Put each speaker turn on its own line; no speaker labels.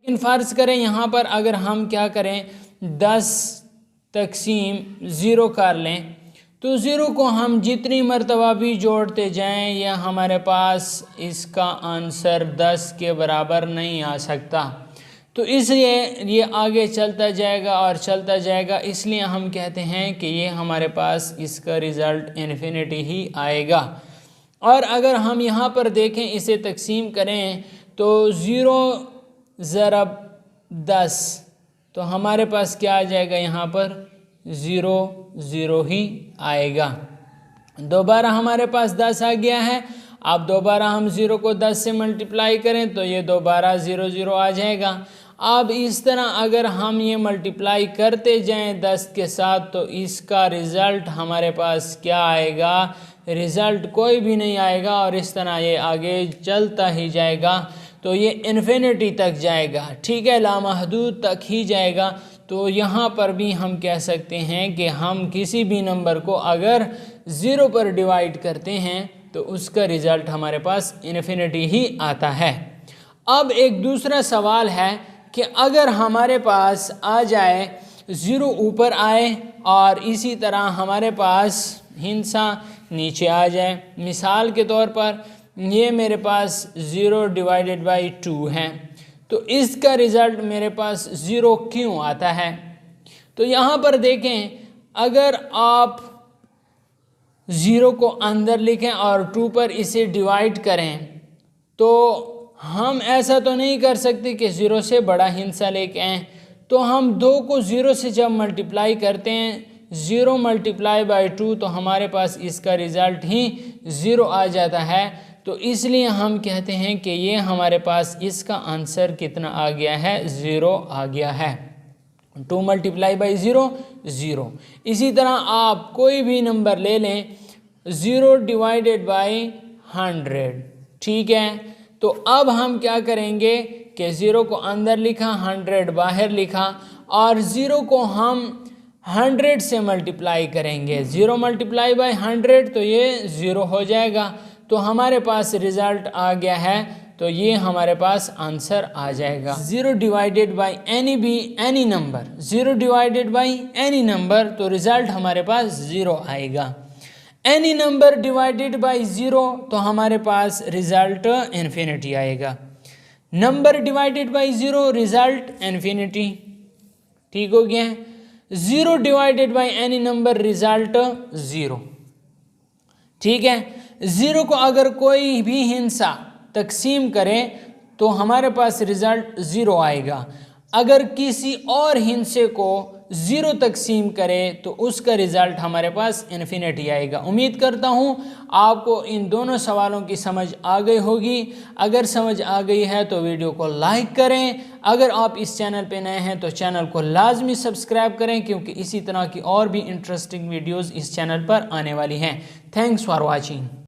लेकिन फ़र्ज़ करें यहाँ पर अगर हम क्या करें 10 तक़सीम 0 कर लें तो 0 को हम जितनी मरतबा भी जोड़ते जाएं या हमारे पास इसका आंसर 10 के बराबर नहीं आ सकता। तो इसलिए ये आगे चलता जाएगा और चलता जाएगा, इसलिए हम कहते हैं कि ये हमारे पास इसका रिज़ल्ट इन्फिनिटी ही आएगा। और अगर हम यहाँ पर देखें इसे तकसीम करें तो 0 ज़रब 10 तो हमारे पास क्या आ जाएगा, यहाँ पर 0 0 ही आएगा। दोबारा हमारे पास 10 आ गया है। अब दोबारा हम 0 को 10 से मल्टीप्लाई करें तो ये दोबारा 0 0 आ जाएगा। अब इस तरह अगर हम ये मल्टीप्लाई करते जाएं 10 के साथ तो इसका रिज़ल्ट हमारे पास क्या आएगा, रिज़ल्ट कोई भी नहीं आएगा और इस तरह ये आगे चलता ही जाएगा तो ये इन्फिनिटी तक जाएगा। ठीक है, लामहदूद तक ही जाएगा। तो यहाँ पर भी हम कह सकते हैं कि हम किसी भी नंबर को अगर 0 पर डिवाइड करते हैं तो उसका रिज़ल्ट हमारे पास इन्फिनिटी ही आता है। अब एक दूसरा सवाल है कि अगर हमारे पास आ जाए 0 ऊपर आए और इसी तरह हमारे पास हिंसा नीचे आ जाए, मिसाल के तौर पर ये मेरे पास 0 डिवाइडेड बाई 2 है तो इसका रिज़ल्ट मेरे पास 0 क्यों आता है। तो यहाँ पर देखें, अगर आप 0 को अंदर लिखें और 2 पर इसे डिवाइड करें तो हम ऐसा तो नहीं कर सकते कि 0 से बड़ा हिस्सा लेके आएँ। तो हम 2 को 0 से जब मल्टीप्लाई करते हैं 0 मल्टीप्लाई बाई 2 तो हमारे पास इसका रिज़ल्ट ही 0 आ जाता है। तो इसलिए हम कहते हैं कि ये हमारे पास इसका आंसर कितना आ गया है, 0 आ गया है। 2 मल्टीप्लाई बाई 0 0। इसी तरह आप कोई भी नंबर ले लें 0 डिवाइडेड बाई 100, ठीक है। तो अब हम क्या करेंगे कि 0 को अंदर लिखा, 100 बाहर लिखा और 0 को हम 100 से मल्टीप्लाई करेंगे। 0 मल्टीप्लाई बाई 100 तो ये 0 हो जाएगा। तो हमारे पास रिज़ल्ट आ गया है, तो ये हमारे पास आंसर आ जाएगा। 0 divided by any number, 0 divided by any number तो रिज़ल्ट हमारे पास 0 आएगा। एनी नंबर डिवाइडेड बाई 0 तो हमारे पास रिज़ल्ट इन्फिनिटी आएगा। Number divided by 0 result infinity, ठीक हो गया है। 0 divided by any number result 0, ठीक है। 0 को अगर कोई भी हिस्सा तकसीम करें तो हमारे पास रिज़ल्ट 0 आएगा। अगर किसी और हिस्से को 0 तकसीम करें तो उसका रिज़ल्ट हमारे पास इन्फिनिटी आएगा। उम्मीद करता हूँ आपको इन दोनों सवालों की समझ आ गई होगी। अगर समझ आ गई है तो वीडियो को लाइक करें। अगर आप इस चैनल पे नए हैं तो चैनल को लाजमी सब्सक्राइब करें क्योंकि इसी तरह की और भी इंटरेस्टिंग वीडियोज़ इस चैनल पर आने वाली हैं। Thanks for watching.